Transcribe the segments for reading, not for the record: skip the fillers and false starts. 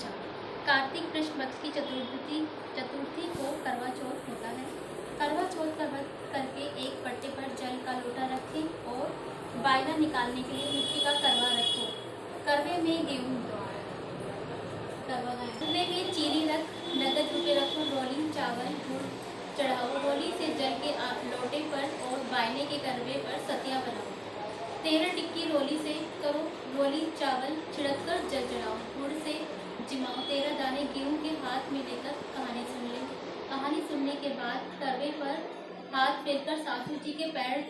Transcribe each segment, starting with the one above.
पूछा। कार्तिक कृष्ण पक्ष की चतुर्थी को करवा चौथ होता है। करवा चौथ का व्रत करके एक पट्टे पर जल का लोटा रखें और वायदा निकालने के लिए मिट्टी का करवा रखो। करवे में गेहूँ करवे में चीनी रख, नगद रुपये रखो, रोली चावल गुड़ चढ़ाओ, रोली से जल के लोटे पर और वायने के करवे पर सतिया बनाओ। 13 टिक्की रोली से करो, रोली चावल छिड़क कर जल चढ़ाओ, गुड़ से जिमाओ। 13 दाने गेहूं के हाथ में लेकर कहानी सुन ले। कहानी सुनने के बाद करवे पर हाथ फेरकर सासू जी के पैर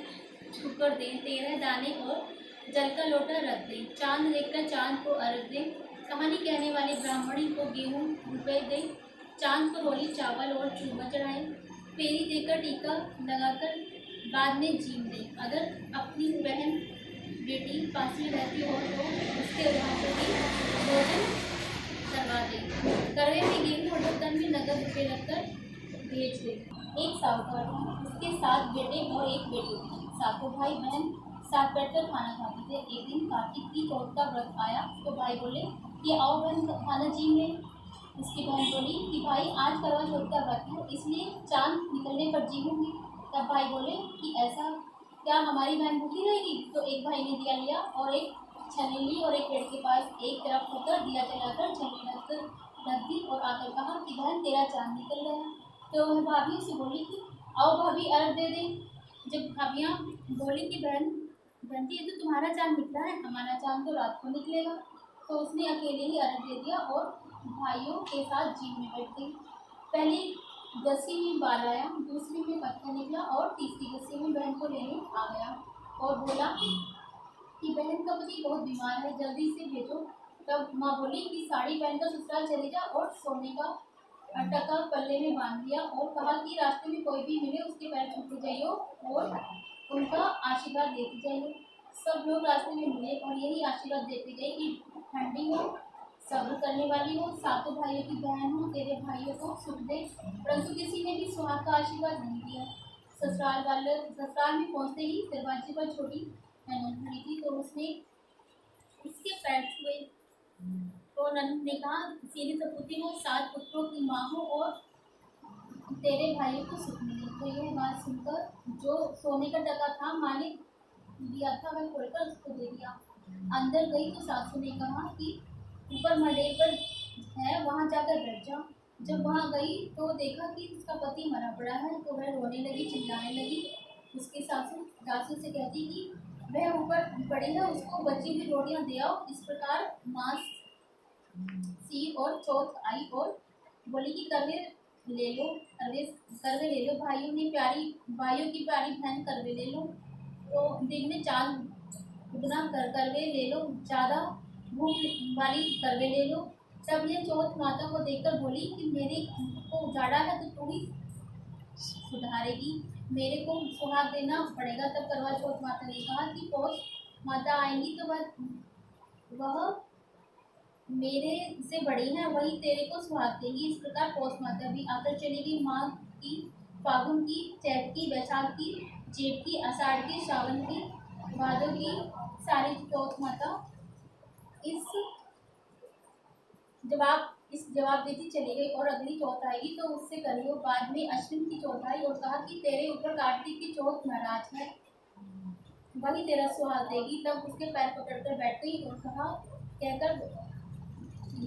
छूकर दें। 13 दाने और जल का लोटा रख दें। चांद देखकर चांद को अर्घ दें। कहानी कहने वाले ब्राह्मणी को गेहूं रुपये दें। चांद को रोली चावल और चूरमा चढ़ाएं। फेरी देकर टीका लगाकर बाद में जीम दें। अगर अपनी बहन बेटी पास में रहती हो तो उसके वहाँ पर भी भोजन करवा दें। करवे में गेहूं और बर्तन में नगद रुपये रखकर भेज दें। एक साहूकार था, उसके 7 बेटे और 1 बेटी थी। सातों भाई बहन साथ बैठकर खाना खाते थे। एक दिन कार्तिक की चौथ का व्रत आया तो भाई बोले कि आओ बहन खाना जीम लें। उसकी बहन बोली कि भाई आज करवा चौथ का व्रत है, इसलिए चांद निकलने पर जीमूंगी। तब भाई बोले कि ऐसा क्या हमारी बहन भूखी रहेगी? तो एक भाई ने दिया लिया और एक छन्नी ली और एक पेड़ के पास एक तरफ होकर दिया जलाकर छन्नी रख दी और आकर कहा कि बहन तेरा चांद निकल गया। तो वह भाभी से बोली कि आओ भाभी अर्घ दे दें। जब भाभियाँ बोली कि बहन बनती है तो तुम्हारा चांद निकला है, हमारा चांद तो रात को निकलेगा। तो उसने अकेले ही अर्घ दे दिया और भाइयों के साथ जीम में बैठ गई। पहली गस्सी में बाल आया, दूसरी में पत्थर निकला और तीसरी गस्सी में बहन को लेने आ गया और बोला कि बहन का पति बहुत बीमार है, जल्दी से भेजो। तब माँ बोली कि साड़ी पहनकर ससुराल चले जा और सोने का टका पल्ले में बांध दिया और कहा कि रास्ते में कोई भी मिले उसके पैर छूते जाइए और उनका आशीर्वाद देते जाइए। सब लोग रास्ते में मिले और यही आशीर्वाद देते गए कि ठंडी हो, सब्र करने वाली हो, सातों भाइयों की बहन हो, तेरे भाइयों को सुख दे। परंतु किसी ने भी सुहाग का आशीर्वाद नहीं दिया। ससुराल में पहुंचते ही दरवाजे पर छोटी ननद खड़ी थी तो उसने उसके पैर छुए। तो ननद ने कहा सीधी सपूती हो, 7 पुत्रों की माँ हो और तेरे भाइयों को सुख मिले। तो यह बात सुनकर जो सोने का टका था मालिक दिया था वह खोलकर उसको दे दिया। अंदर गई तो सासू ने कहा कि ऊपर मंडेर पर है, वहाँ जाकर बैठ जा। जब वहाँ गई तो देखा कि उसका पति मरा पड़ा है तो वह रोने लगी, चिल्लाने लगी। उसकी सासू से कहती कि वह ऊपर पड़ी है, उसको बची हुई रोटियाँ दे आओ। इस प्रकार मांस सी और चौथ आई और बोली कि करवे ले लो, करवे ले लो। भाइयों की प्यारी बहन करवे ले लो। तो दिन में चांद दुगना करवे ले लो, ज़्यादा भूख वाली करवे ले लो। तब ये चौथ माता को देखकर बोली कि मेरे को उजाड़ा है तो तू ही सुधारेगी, मेरे को सुहाग देना पड़ेगा। तब करवा चौथ माता ने कहा कि पौष माता आएंगी तो वह मेरे से बड़ी है, वही तेरे को सुहाग देगी। इस प्रकार पौष माता भी आकर चलेगी। माघ की, फागुन की, चैत की, वैशाख की, जेठ की, आषाढ़ की, श्रावण की, भादो की सारी चौथ माता इस जवाब देती चली गई और अगली चौथ आएगी तो उससे करियो। बाद में अश्विन की चौथ आई और कहा कि तेरे ऊपर कार्तिक की चौथ नाराज है, वही तेरा सुहाग देगी। तब उसके पैर पकड़कर बैठ गई और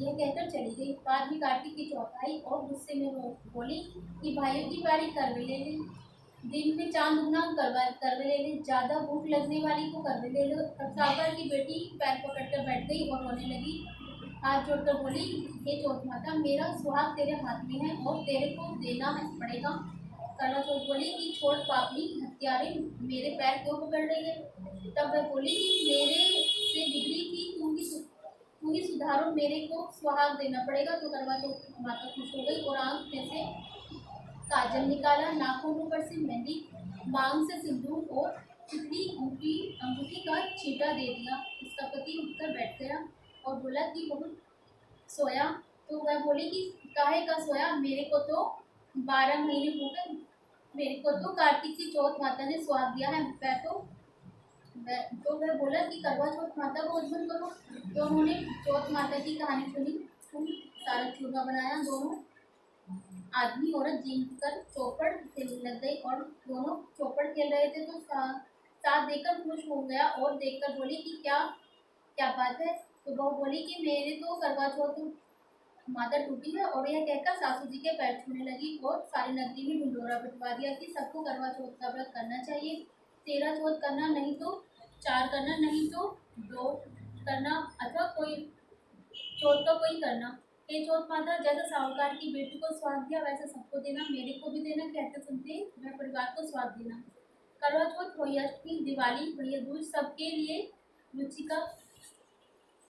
कहकर चली गई। बाद में कार्तिक की चौथ आई और गुस्से में वो बोली कि भाइयों की प्यारी करवे ले ले, दिन में चांद उगना करवे ले ले, ज़्यादा भूख लगने वाली को करवे ले लो। तब साहूकार की बेटी पैर पकड़कर बैठ गई और रोने लगी, हाथ जोड़कर बोली हे चौथ माता, मेरा सुहाग तेरे हाथ में है और तेरे को देना पड़ेगा। करवा चौथ बोली कि छोड़ पापी हत्यारे, मेरे पैर क्यों पकड़ रही है? तब वह बोली कि मेरे से बिगड़ी थी, तू ही सुधारो, मेरे को सुहाग देना पड़ेगा। तो करवा चौथ माता खुश हो गई और आँख में से काजल निकाला, नाखूनों पर से मेहंदी, मांग से सिंदूर और चितली अंगूठी का छींटा दे दिया। उसका पति उठकर बैठ गया और बोला कि बहुत सोया। तो वह बोली कि काहे का सोया, मेरे को तो 12 महीने हो गए, मेरे को तो कार्तिक की चौथ माता ने सुहाग दिया है। तो वह बोला कि करवा चौथ माता को उज्जवल करो। तो उन्होंने चौथ माता की कहानी सुनी। मुर्गा बनाया। दोनों आदमी औरत जीत कर चौपड़ खेलने लग गई और दोनों चौपड़ खेल रहे थे तो साथ देखकर खुश हो गया और देखकर बोली कि क्या क्या बात है। तो बहू बोली कि मेरे तो करवा चौथ माता टूटी है। और यह कहकर सासू जी के पैर छूने लगी और सारी नगरी में ढिंढोरा पिटवा दिया कि सबको करवा चौथ का व्रत करना चाहिए। 13 चौथ करना, नहीं तो 4 करना, नहीं तो 2 करना, अथवा कोई चौथ का कोई करना। हे चौथ माता, जैसे साहूकार की बेटी को स्वाद दिया वैसे सबको देना, मेरे को भी देना। कहते सुनते वह परिवार को स्वाद देना। करवा चौथ, होली अष्टमी, दिवाली, भैया दूज सबके लिए रुचि का